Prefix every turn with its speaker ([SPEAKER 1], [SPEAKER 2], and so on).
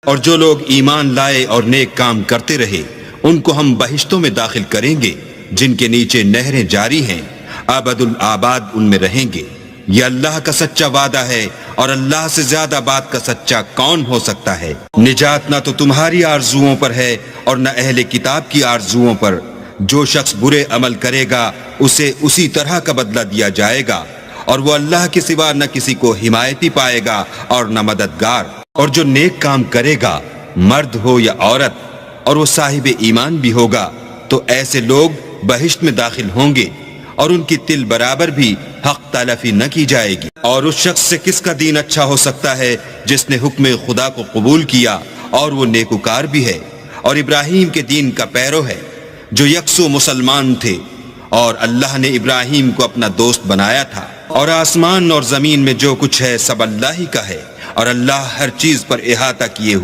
[SPEAKER 1] اور جو لوگ ایمان لائے اور نیک کام کرتے رہے ان کو ہم بہشتوں میں داخل کریں گے جن کے نیچے نہریں جاری ہیں، ابد الآباد ان میں رہیں گے۔ یہ اللہ کا سچا وعدہ ہے، اور اللہ سے زیادہ بات کا سچا کون ہو سکتا ہے؟ نجات نہ تو تمہاری آرزوؤں پر ہے اور نہ اہل کتاب کی آرزوؤں پر۔ جو شخص برے عمل کرے گا اسے اسی طرح کا بدلہ دیا جائے گا، اور وہ اللہ کے سوا نہ کسی کو حمایتی پائے گا اور نہ مددگار۔ اور جو نیک کام کرے گا، مرد ہو یا عورت، اور وہ صاحب ایمان بھی ہوگا، تو ایسے لوگ بہشت میں داخل ہوں گے، اور ان کی تل برابر بھی حق تلفی نہ کی جائے گی۔ اور اس شخص سے کس کا دین اچھا ہو سکتا ہے جس نے حکم خدا کو قبول کیا اور وہ نیکوکار بھی ہے اور ابراہیم کے دین کا پیرو ہے، جو یکسو مسلمان تھے، اور اللہ نے ابراہیم کو اپنا دوست بنایا تھا۔ اور آسمان اور زمین میں جو کچھ ہے سب اللہ ہی کا ہے، اور اللہ ہر چیز پر احاطہ کیے ہوئے